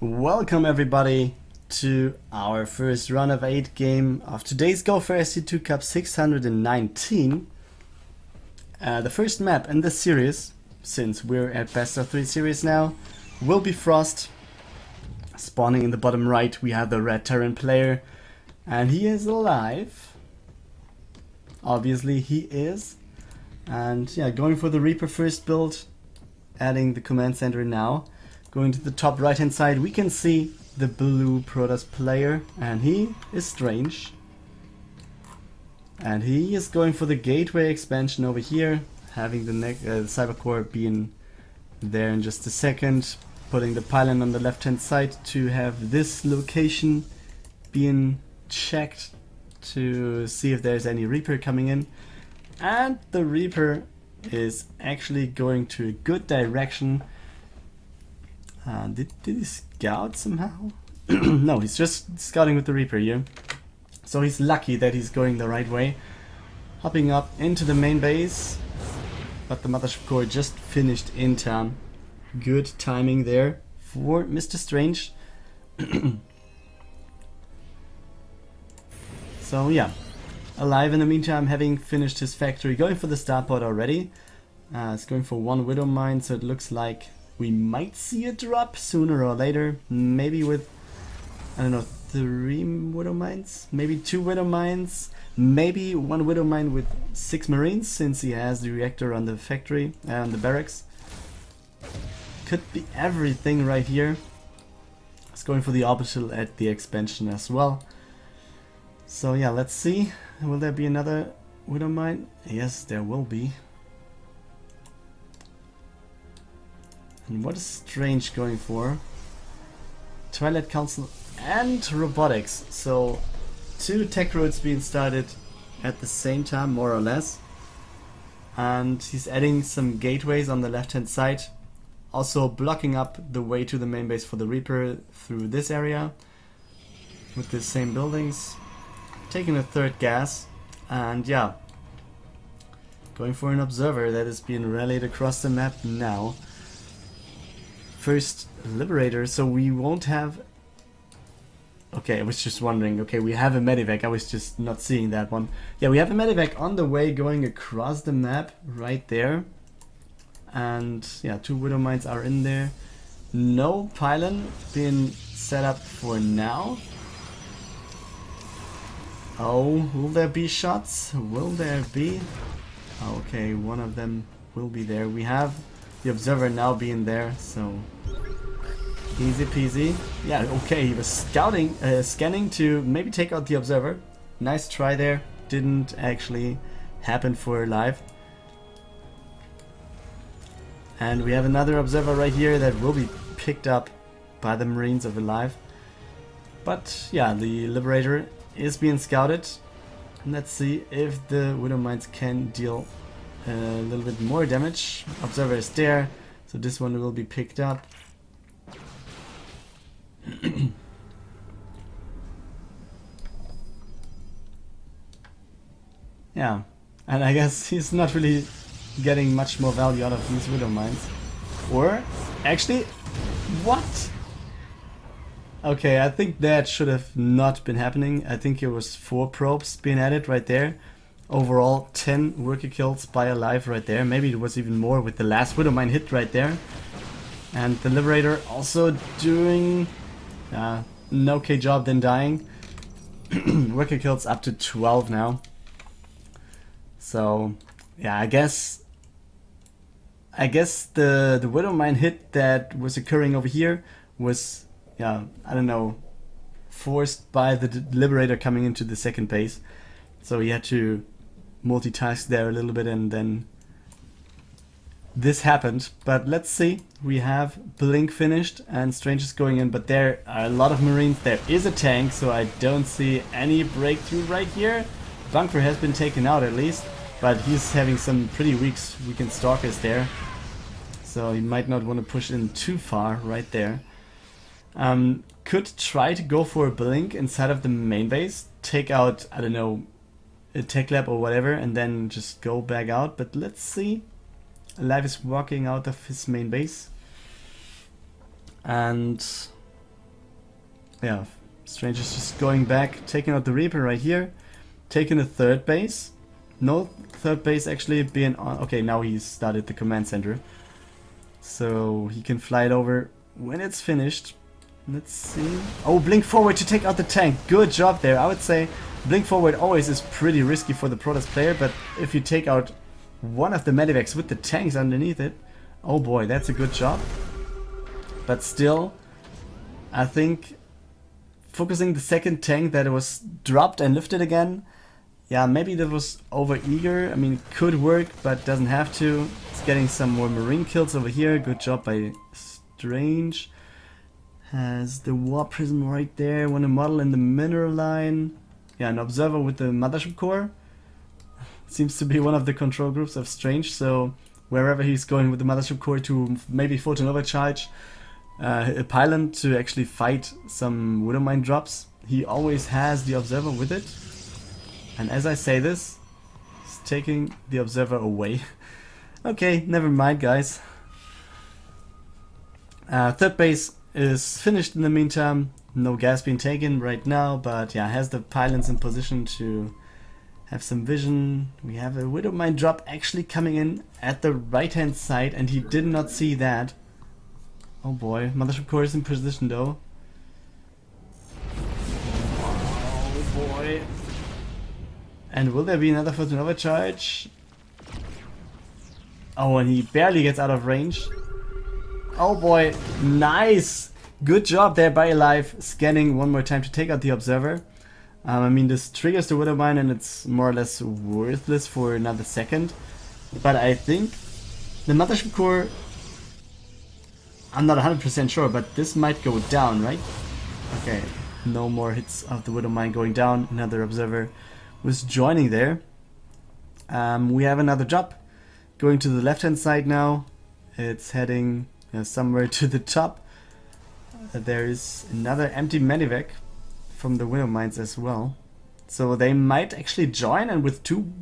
Welcome everybody to our first run of 8 game of today's Go4SC2 Cup 619. The first map in this series, since we're at best of 3 series now, will be Frost. Spawning in the bottom right we have the red Terran player, and he is alive. Obviously he is. And yeah, going for the Reaper first build, adding the command center now. Going to the top right hand side, we can see the blue Protoss player, and he is Strange. And he is going for the gateway expansion over here, having the cyber core being there in just a second. Putting the pylon on the left hand side to have this location being checked to see if there's any Reaper coming in. And the Reaper is actually going to a good direction. Did he scout somehow? No, he's just scouting with the Reaper here. So he's lucky that he's going the right way. Hopping up into the main base. But the Mothership Core just finished in time. Good timing there for Mr. Strange. So yeah, aLive in the meantime, having finished his factory, going for the starport already. It's going for 1 Widow Mine, so it looks like we might see a drop sooner or later. Maybe with, I don't know, 3 Widow Mines? Maybe 2 Widow Mines? Maybe 1 Widow Mine with 6 Marines, since he has the reactor on the factory, on the barracks. Could be everything right here. It's going for the orbital at the expansion as well. So yeah, let's see. Will there be another Widow Mine? Yes, there will be. And what is Strange going for? Twilight Council and Robotics. So 2 tech roads being started at the same time, more or less. And he's adding some gateways on the left hand side. Also blocking up the way to the main base for the Reaper through this area. With the same buildings. Taking a 3rd gas. And yeah. Going for an observer that is being rallied across the map now. First Liberator, so we won't have... Okay, I was just wondering. Okay, we have a medevac. I was just not seeing that one. Yeah, we have a medevac on the way going across the map right there. And yeah, 2 Widow Mines are in there. No pylon being set up for now. Oh, will there be shots? Will there be? Okay, one of them will be there. We have the observer now being there, so easy peasy. Yeah, okay, he was scouting, scanning to maybe take out the observer. Nice try there. Didn't actually happen for aLive. And we have another observer right here that will be picked up by the Marines of aLive. But yeah, the Liberator is being scouted. And let's see if the Widow Mines can deal a little bit more damage. Observer is there, so this one will be picked up. Yeah, and I guess he's not really getting much more value out of these Widow Mines. Or, actually, what? Okay, I think that should have not been happening. I think it was 4 probes being added right there. Overall, 10 worker kills by aLive right there. Maybe it was even more with the last Widow Mine hit right there. And the Liberator also doing an okay job than dying. Worker kills up to 12 now. So yeah, I guess the Widow Mine hit that was occurring over here was, yeah, I don't know, forced by the Liberator coming into the second base. So he had to multitask there a little bit, and then this happened. But let's see, we have Blink finished and Strange is going in, but there are a lot of Marines. There is a tank, so I don't see any breakthrough right here. Bunker has been taken out at least, but he's having some pretty weakened stalkers there, so he might not want to push in too far right there. Could try to go for a Blink inside of the main base, take out, I don't know, a tech lab or whatever, and then just go back out. But let's see. aLive is walking out of his main base. And Yeah, Strange is just going back, taking out the Reaper right here, taking a third base. No third base actually being on. Okay, now he's started the command center. So he can fly it over when it's finished. Let's see. Oh, blink forward to take out the tank. Good job there. I would say blink forward always is pretty risky for the Protoss player, but if you take out one of the medivacs with the tanks underneath it, oh boy, that's a good job. But still, I think focusing the second tank that it was dropped and lifted again, yeah, maybe that was over eager. I mean, it could work, but doesn't have to. It's getting some more marine kills over here. Good job by Strange. Has the war prism right there. Want to model in the mineral line. Yeah, an observer with the mothership core. Seems to be one of the control groups of Strange, so wherever he's going with the mothership core to maybe photon overcharge a pylon to actually fight some Widowmine drops, he always has the observer with it. And as I say this, he's taking the observer away. Okay, never mind, guys. Third base is finished in the meantime. No gas being taken right now, but yeah, has the pylons in position to have some vision. We have a Widowmine drop actually coming in at the right hand side, and he did not see that. Oh boy, mothership core is in position though. Oh boy. And will there be another photon overcharge? Oh, and he barely gets out of range. Oh boy, nice! Good job there by aLive, scanning one more time to take out the observer. I mean, this triggers the Widowmine and it's more or less worthless for another second. But I think the mothership core, I'm not 100% sure, but this might go down, right? Okay, no more hits of the Widowmine going down. Another observer was joining there. We have another drop going to the left hand side now. It's heading somewhere to the top. There is another empty medivac from the Widowmines as well, so they might actually join, and with two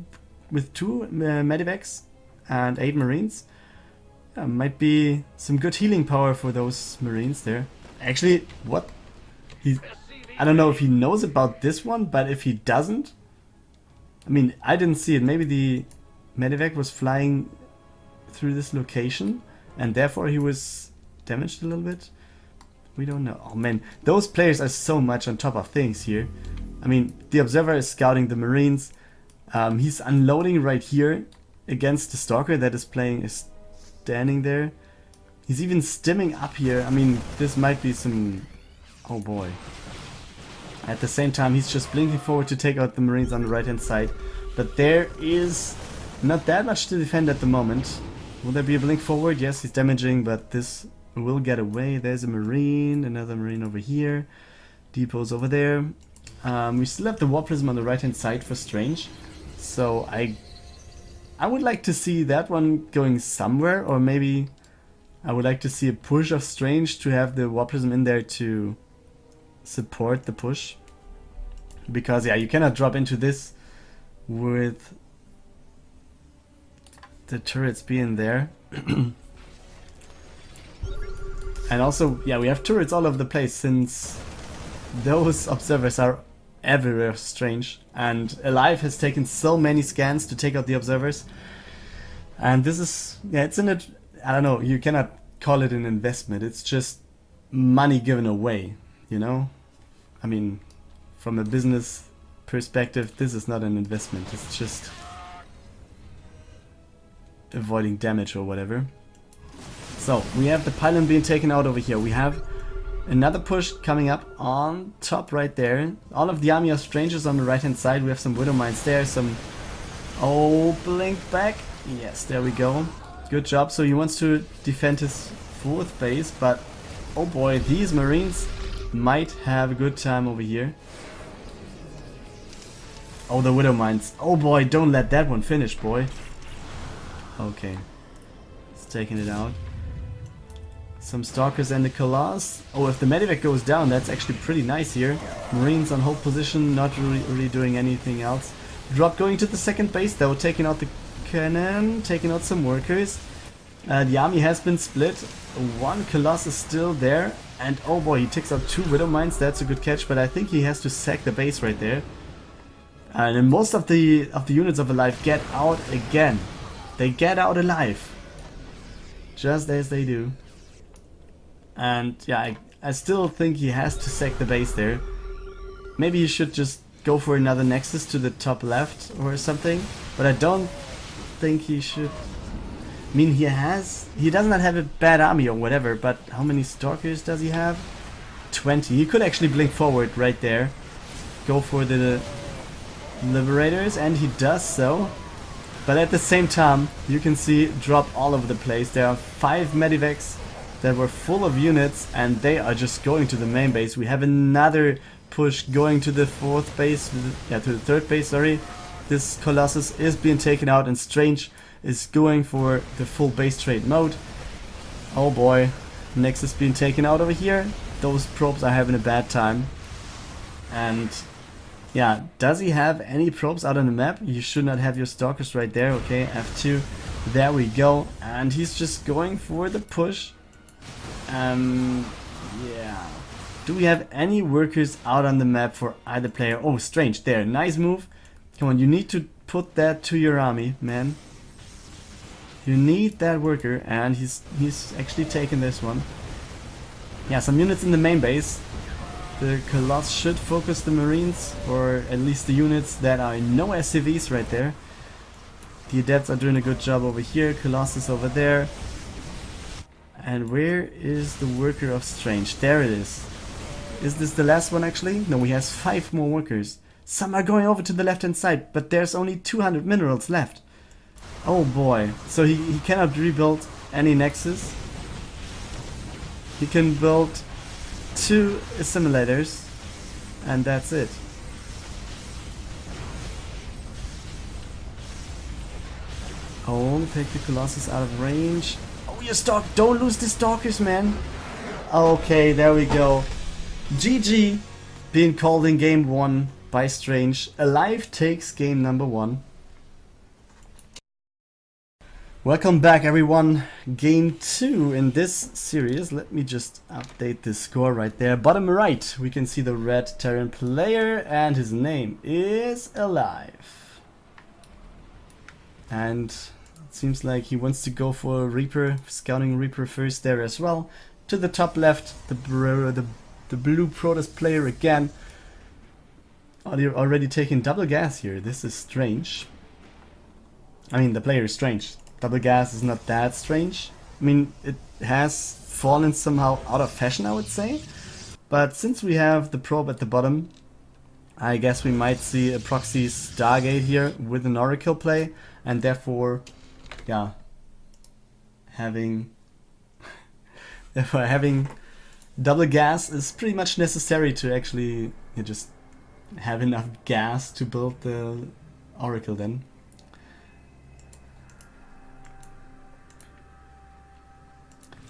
medivacs and 8 marines, might be some good healing power for those marines there. Actually, what I don't know if he knows about this one, but if he doesn't, I mean, I didn't see it. Maybe the medivac was flying through this location and therefore he was damaged a little bit. We don't know. Oh man, those players are so much on top of things here. I mean, the observer is scouting the marines. He's unloading right here against the stalker that is standing there. He's even stimming up here. I mean, this might be some... Oh boy. At the same time, he's just blinking forward to take out the marines on the right hand side. But there is not that much to defend at the moment. Will there be a blink forward? Yes, he's damaging, but this will get away. There's a marine, another marine over here. Depot's over there. We still have the war prism on the right hand side for Strange. So I would like to see that one going somewhere, or maybe I would like to see a push of Strange to have the war prism in there to support the push. Because yeah, you cannot drop into this with the turrets being there. And also, yeah, we have turrets all over the place since those observers are everywhere Strange. And aLive has taken so many scans to take out the observers. And this is, yeah, it's in it, I don't know, you cannot call it an investment. It's just money given away, you know? I mean, from a business perspective, this is not an investment. It's just avoiding damage or whatever. So, we have the pylon being taken out over here. We have another push coming up on top right there. All of the army of strangers on the right hand side. We have some Widowmines there, some... Oh, blink back. Yes, there we go. Good job. So he wants to defend his fourth base, but oh boy, these marines might have a good time over here. Oh, the Widowmines. Oh boy, don't let that one finish, boy. Okay. It's taking it out. Some stalkers and the Colossus. Oh, if the medivac goes down, that's actually pretty nice here. Marines on hold position, not really doing anything else. Drop going to the second base though, taking out the cannon, taking out some workers. The army has been split. One Colossus still there. And oh boy, he takes out 2 Widow Mines. That's a good catch, but I think he has to sack the base right there. And then most of the units of aLive get out again. They get out alive. Just as they do. And yeah, I still think he has to sack the base there. Maybe he should just go for another Nexus to the top left or something. But I don't think he should. I mean, he does not have a bad army or whatever, but how many Stalkers does he have? 20. He could actually blink forward right there. Go for the Liberators, and he does so. But at the same time, you can see drop all over the place. There are 5 Medivacs that were full of units, and they are just going to the main base. We have another push going to the 4th base, to the 3rd base, sorry. This Colossus is being taken out, and Strange is going for the full base trade mode. Oh boy, Nexus being taken out over here. Those probes are having a bad time. And yeah, does he have any probes out on the map? You should not have your Stalkers right there. Okay, F2. There we go. And he's just going for the push. Yeah. Do we have any workers out on the map for either player? Oh, Strange there. Nice move. Come on, you need to put that to your army, man. You need that worker, and he's actually taking this one. Yeah, some units in the main base. The Colossus should focus the Marines, or at least the units that are no SCVs right there. The Adepts are doing a good job over here, Colossus over there. And where is the worker of Strange? There it is. Is this the last one actually? No, he has 5 more workers. Some are going over to the left hand side, but there's only 200 minerals left. Oh boy, so he cannot rebuild any Nexus. He can build 2 assimilators, and that's it. Oh, take the Colossus out of range. Oh, you stalk! Don't lose the Stalkers, man! Okay, there we go. GG being called in game 1 by Strange. aLive takes game number 1. Welcome back everyone, game 2 in this series. Let me just update the score right there. Bottom right, we can see the red Terran player, and his name is aLive. And it seems like he wants to go for a Reaper, scouting Reaper first there as well. To the top left, the blue Protoss player again. Oh, they're already taking double gas here. This is strange. I mean, the player is strange. Double gas is not that strange. I mean, it has fallen somehow out of fashion, I would say. But since we have the probe at the bottom, I guess we might see a proxy Stargate here with an Oracle play, and therefore, yeah, having double gas is pretty much necessary to actually just have enough gas to build the Oracle then.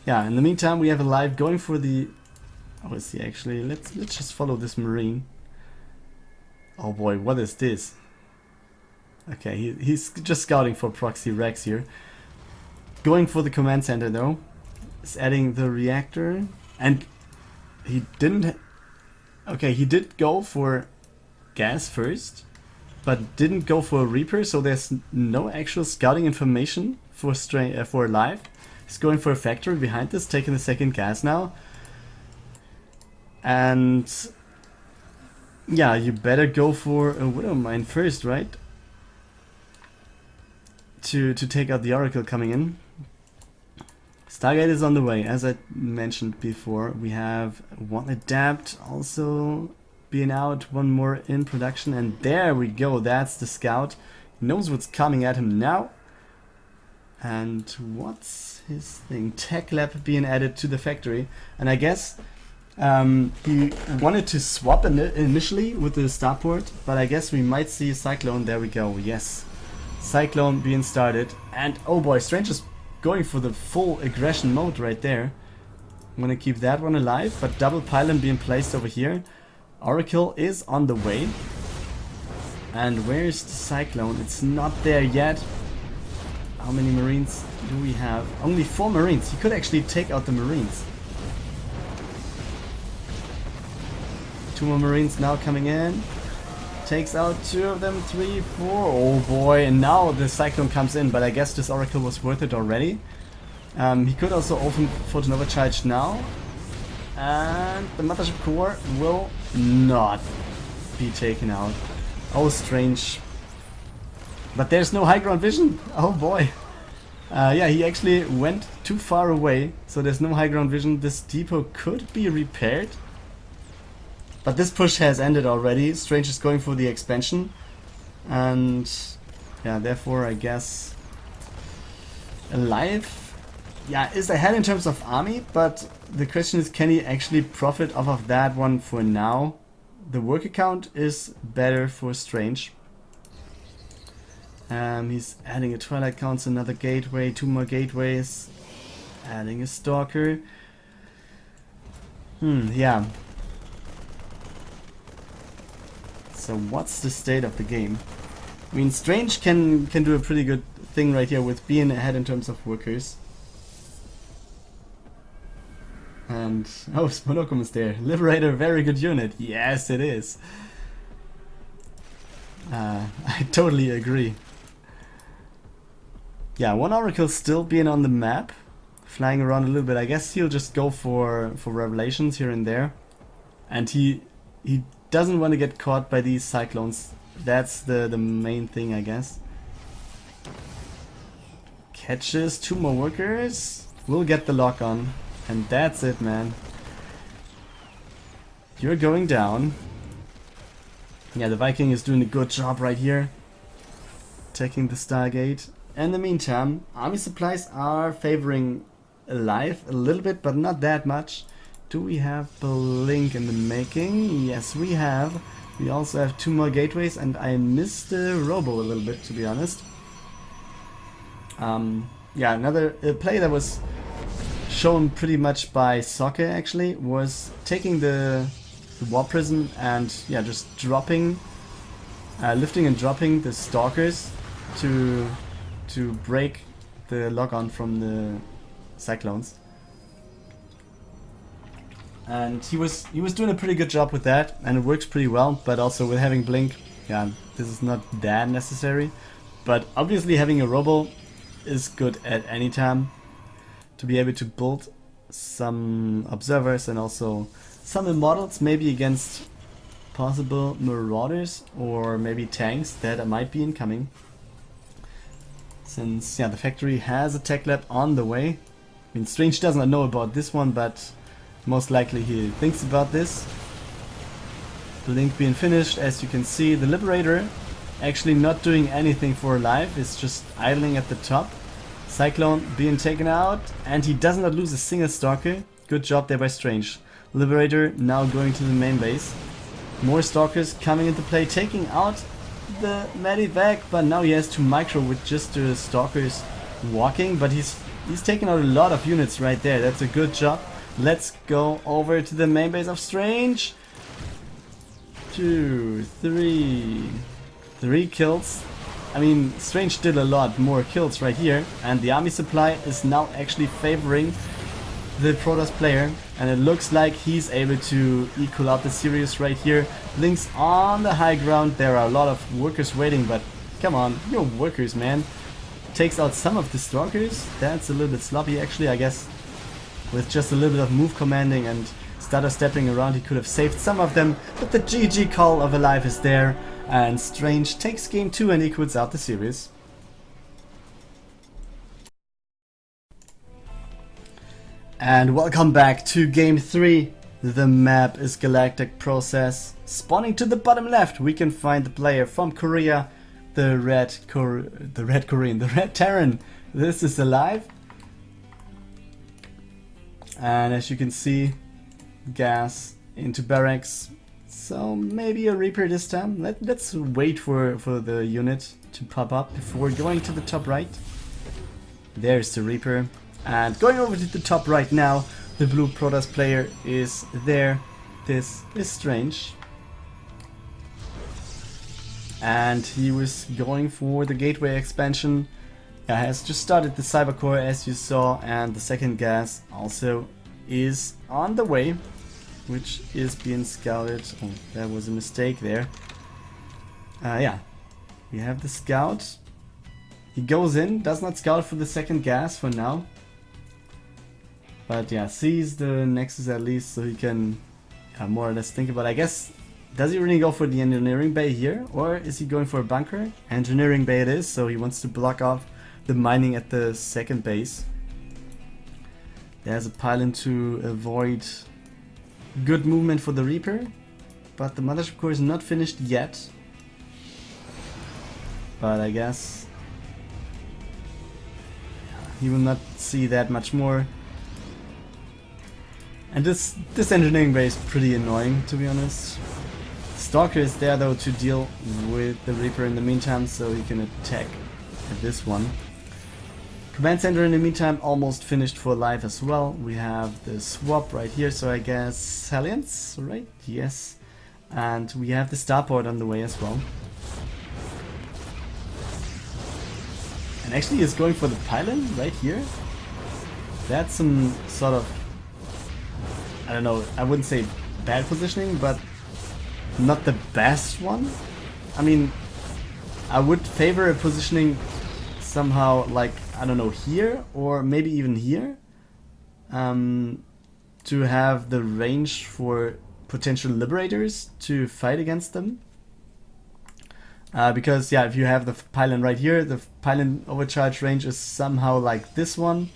Yeah, in the meantime we have aLive going for the... Oh, is he actually... Let's just follow this Marine. Oh boy, what is this? Okay, he's just scouting for proxy Rex here. Going for the command center though. Is adding the reactor. And he didn't... Okay, he did go for gas first, but didn't go for a Reaper, so there's no actual scouting information for aLive. He's going for a factory behind this, taking the second gas now. And yeah, you better go for a Widow Mine first, right? To take out the Oracle coming in. Stargate is on the way, as I mentioned before. We have one Adapt also being out, one more in production, and there we go, that's the scout. He knows what's coming at him now. And what's his thing? Tech Lab being added to the factory. And I guess he wanted to swap initially with the starport, but I guess we might see Cyclone. There we go, yes. Cyclone being started. And oh boy, Strange is going for the full aggression mode right there. I'm gonna keep that one alive, but double pylon being placed over here. Oracle is on the way. And where's the Cyclone? It's not there yet. How many Marines do we have? Only 4 Marines. He could actually take out the Marines. 2 more Marines now coming in. Takes out 2 of them, 3, 4. Oh boy, and now the Cyclone comes in, but I guess this Oracle was worth it already. He could also open Photonova Charge now. And the Mothership Core will not be taken out. Oh, strange. But there's no high ground vision. Oh boy. Yeah, he actually went too far away, so there's no high ground vision. This depot could be repaired. But this push has ended already. Strange is going for the expansion. And yeah, therefore I guess aLive, yeah, is ahead in terms of army, but the question is, can he actually profit off of that one for now? The worker count is better for Strange. He's adding a Twilight Council, another gateway, 2 more gateways, adding a Stalker. Yeah. So what's the state of the game? I mean, Strange can do a pretty good thing right here with being ahead in terms of workers. And oh, Spolocum is there. Liberator, very good unit. Yes, it is. I totally agree. Yeah, 1 Oracle still being on the map, flying around a little bit. I guess he'll just go for revelations here and there, and he doesn't want to get caught by these cyclones. That's the main thing, I guess. Catches 2 more workers. We'll get the lock on. And that's it, man. You're going down. Yeah, the Viking is doing a good job right here. Taking the Stargate. In the meantime, army supplies are favoring aLive a little bit, but not that much. Do we have Blink in the making? Yes, we have. We also have 2 more gateways, and I missed the Robo a little bit, to be honest. Yeah, another play that was shown pretty much by Soccer actually was taking the War Prism and yeah, just dropping, lifting and dropping the Stalkers to break the lock-on from the Cyclones. And he was doing a pretty good job with that, and it works pretty well. But also with having Blink, yeah, this is not that necessary. But obviously having a Robo is good at any time to be able to build some observers and also some immortals, maybe against possible marauders or maybe tanks that might be incoming. Since yeah, the factory has a tech lab on the way. I mean, Strange doesn't know about this one, but most likely he thinks about this. Blink being finished, as you can see. The Liberator actually not doing anything for aLive, it's just idling at the top. Cyclone being taken out, and he does not lose a single Stalker. Good job there by Strange. Liberator now going to the main base. More Stalkers coming into play, taking out the Medivac, but now he has to micro with just the Stalkers walking, but he's taking out a lot of units right there. That's a good job. Let's go over to the main base of Strange. 2, 3. 3 kills. I mean, Strange did a lot more kills right here, and the army supply is now actually favoring the Protoss player, and it looks like he's able to equal out the series right here. Link's on the high ground. There are a lot of workers waiting, but come on, you're workers, man. Takes out some of the Stalkers. That's a little bit sloppy actually, I guess. With just a little bit of move commanding and stutter stepping around, he could have saved some of them, but the GG call of aLive is there, and Strange takes game 2 and equals out the series. And welcome back to game 3. The map is Galactic Process. Spawning to the bottom left, we can find the player from Korea, the Red Terran. This is aLive. And as you can see, gas into barracks. So maybe a Reaper this time. Let's wait for the unit to pop up before going to the top right. There's the Reaper. And going over to the top right now, the blue Protoss player is there. This is Strange. And he was going for the gateway expansion. has just started the Cyber Core as you saw, and the second gas also is on the way, which is being scouted. Oh, that was a mistake there. Yeah, we have the scout. He goes in, does not scout for the second gas for now. But yeah, sees the Nexus at least, so he can more or less think about it. I guess, does he really go for the engineering bay here? Or is he going for a bunker? Engineering bay it is, so he wants to block off the mining at the second base. There's a pylon to avoid good movement for the Reaper. But the mothership core is not finished yet. But I guess he will not see that much more. And this engineering bay is pretty annoying, to be honest. Stalker is there though to deal with the Reaper in the meantime, so he can attack at this one. Command center in the meantime almost finished for live as well. We have the swap right here, so I guess Salience, right? Yes. And we have the starport on the way as well. And actually he's going for the pylon right here. That's some sort of, I don't know, I wouldn't say bad positioning, but not the best one. I mean, I would favor a positioning somehow like, I don't know, here or maybe even here, to have the range for potential liberators to fight against them. Because yeah, if you have the pylon right here, the pylon overcharge range is somehow like this one,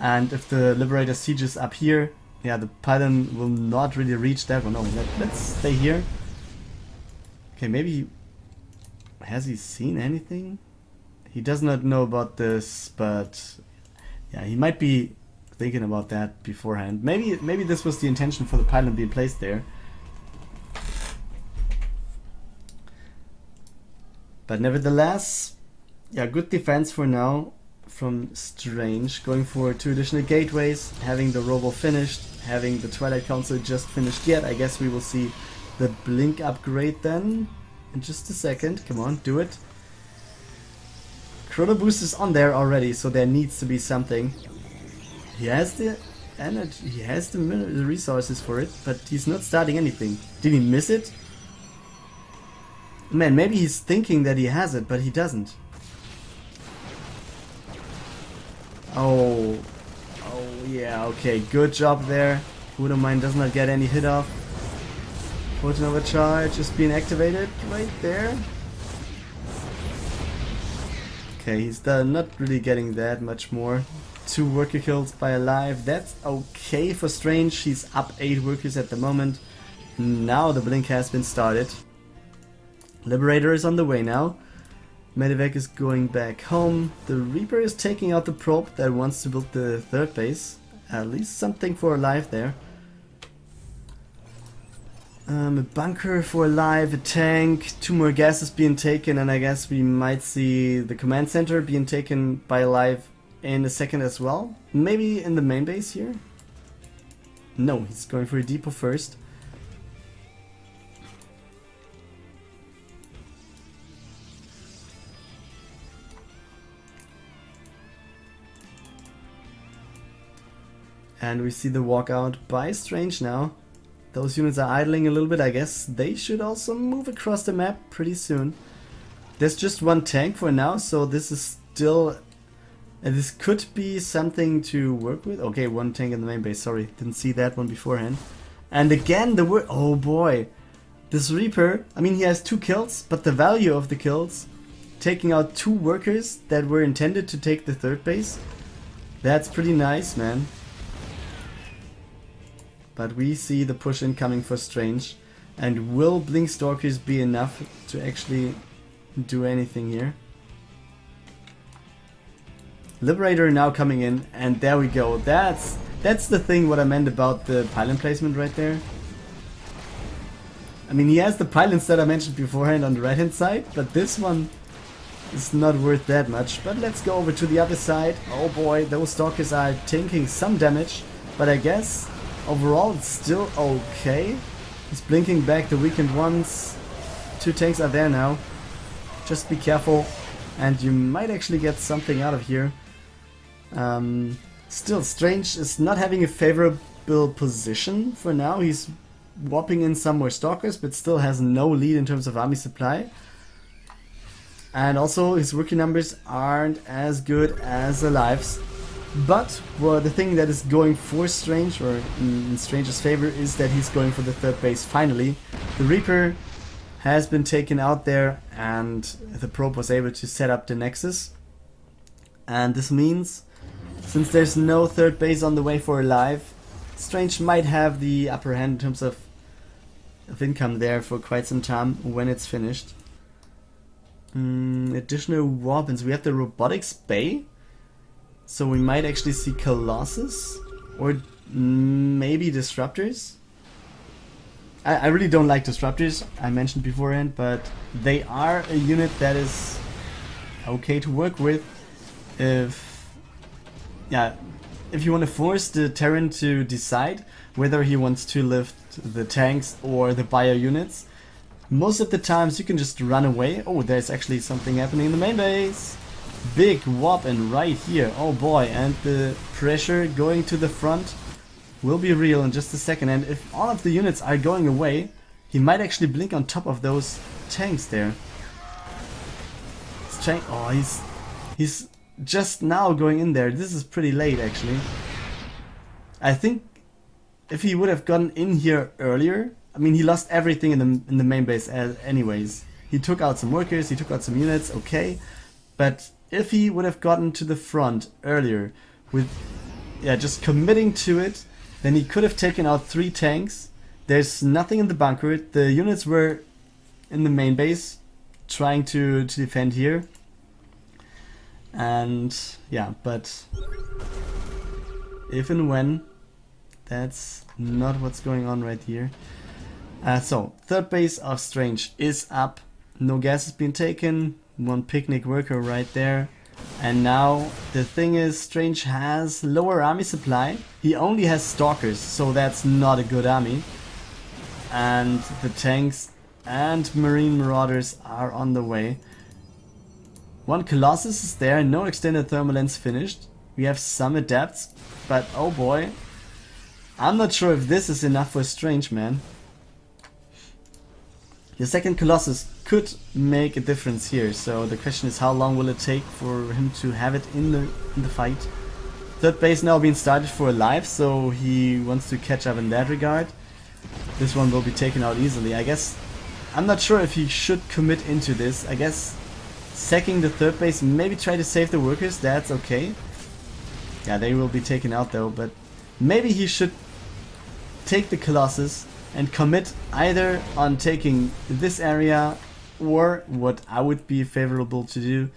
and if the liberator siege is up here, yeah, the pylon will not really reach that one. No, let's stay here. Okay, maybe has he seen anything? He does not know about this, but yeah, he might be thinking about that beforehand. Maybe this was the intention for the pylon being placed there. But nevertheless, yeah, good defense for now from Strange. Going for 2 additional gateways, having the robo finished, having the Twilight Council just finished yet. I guess we will see the blink upgrade then in just a second. Come on, do it. Chrono Boost is on there already, so there needs to be something. He has the energy, he has the resources for it, but he's not starting anything. Did he miss it? Man, maybe he's thinking that he has it, but he doesn't. Oh yeah, okay, good job there. Who Mine does not get any hit off. Photon overcharge is being activated right there. Okay, he's not really getting that much more. 2 worker kills by aLive. That's okay for Strange. He's up 8 workers at the moment. Now the blink has been started. Liberator is on the way now. Medivac is going back home. The Reaper is taking out the probe that wants to build the 3rd base. At least something for aLive there. A bunker for aLive, a tank, 2 more gases being taken, and I guess we might see the command center being taken by aLive in a second as well. Maybe in the main base here? No, he's going for a depot first. And we see the walkout by Strange now. Those units are idling a little bit, I guess. They should also move across the map pretty soon. There's just 1 tank for now, so this is still... this could be something to work with. Okay, 1 tank in the main base, sorry. Didn't see that one beforehand. And again, oh boy. This Reaper, I mean, he has 2 kills, but the value of the kills, taking out 2 workers that were intended to take the 3rd base, that's pretty nice, man. But we see the push incoming for Strange. And will Blink Stalkers be enough to actually do anything here? Liberator now coming in, and there we go. That's the thing what I meant about the pylon placement right there. I mean, he has the pylons that I mentioned beforehand on the right hand side, but this one is not worth that much. But let's go over to the other side. Oh boy, those Stalkers are taking some damage, but I guess overall it's still okay. He's blinking back the weakened ones. 2 tanks are there now. Just be careful. and you might actually get something out of here. Still, Strange is not having a favorable position for now. He's warping in some more stalkers, but still has no lead in terms of army supply. And also his rookie numbers aren't as good as aLive's. But the thing that is going for Strange, or in Strange's favor, is that he's going for the third base finally. The Reaper has been taken out there and the probe was able to set up the Nexus. And this means, since there's no third base on the way for aLive, Strange might have the upper hand in terms of income there for quite some time when it's finished. Additional weapons. We have the Robotics Bay. So we might actually see Colossus or maybe Disruptors. I really don't like Disruptors, I mentioned beforehand, but they are a unit that is okay to work with if you want to force the Terran to decide whether he wants to lift the tanks or the bio units. Most of the times you can just run away. Oh, there's actually something happening in the main base. Big whoop and right here. Oh boy, and the pressure going to the front will be real in just a second. And if all of the units are going away, he might actually blink on top of those tanks there. Oh, he's just now going in there. This is pretty late actually. I think if he would have gotten in here earlier, I mean, he lost everything in the main base anyways. He took out some workers, he took out some units, okay. But if he would have gotten to the front earlier with just committing to it, then he could have taken out 3 tanks. There's nothing in the bunker. The units were in the main base trying to defend here. And yeah, but if and when, that's not what's going on right here. So, third base of Strange is up. No gas has been taken. 1 picnic worker right there. And now the thing is, Strange has lower army supply. He only has stalkers, so that's not a good army. And the tanks and marine marauders are on the way. 1 Colossus is there, no extended thermal lens finished. We have some adepts, but oh boy, I'm not sure if this is enough for Strange, man. The second Colossus could make a difference here, so the question is how long will it take for him to have it in the fight. Third base now being started for aLive, so he wants to catch up in that regard. This one will be taken out easily. I guess, I'm not sure if he should commit into this. I guess sacking the third base, maybe try to save the workers, that's okay. Yeah, they will be taken out though, but maybe he should take the Colossus and commit either on taking this area, or what I would be favorable to do,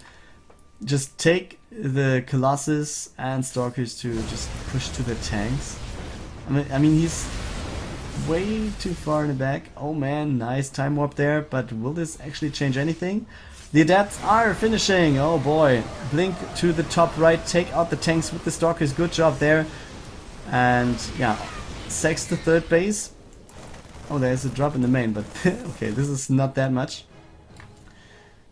just take the Colossus and Stalkers to just push to the tanks. I mean he's way too far in the back. Oh man, nice time warp there, but will this actually change anything? The adepts are finishing. Oh boy, blink to the top right, take out the tanks with the Stalkers, good job there. And yeah, sacks the third base. Oh, there's a drop in the main, but okay, this is not that much.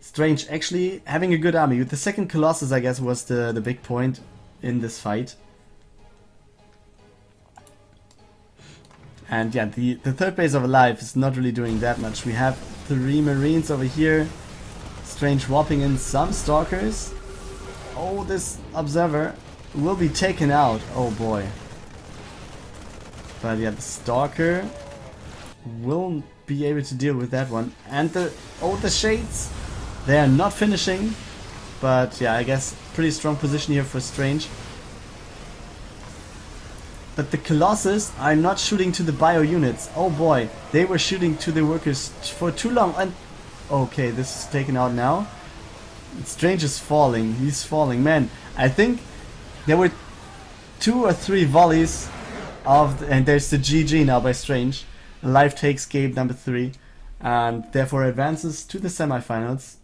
Strange actually having a good army. With the second Colossus, I guess, was the big point in this fight. And yeah, the third base of aLive is not really doing that much. We have 3 Marines over here. Strange warping in some Stalkers. Oh, this Observer will be taken out. Oh boy. But yeah, the Stalker will be able to deal with that one. And the Shades, they are not finishing, but yeah, I guess pretty strong position here for Strange. But the Colossus are not shooting to the bio units. Oh boy, they were shooting to the workers for too long. And okay, this is taken out now. Strange is falling. He's falling, man. I think there were 2 or 3 volleys of and there's the GG now by Strange. aLive takes game number 3 and therefore advances to the semifinals.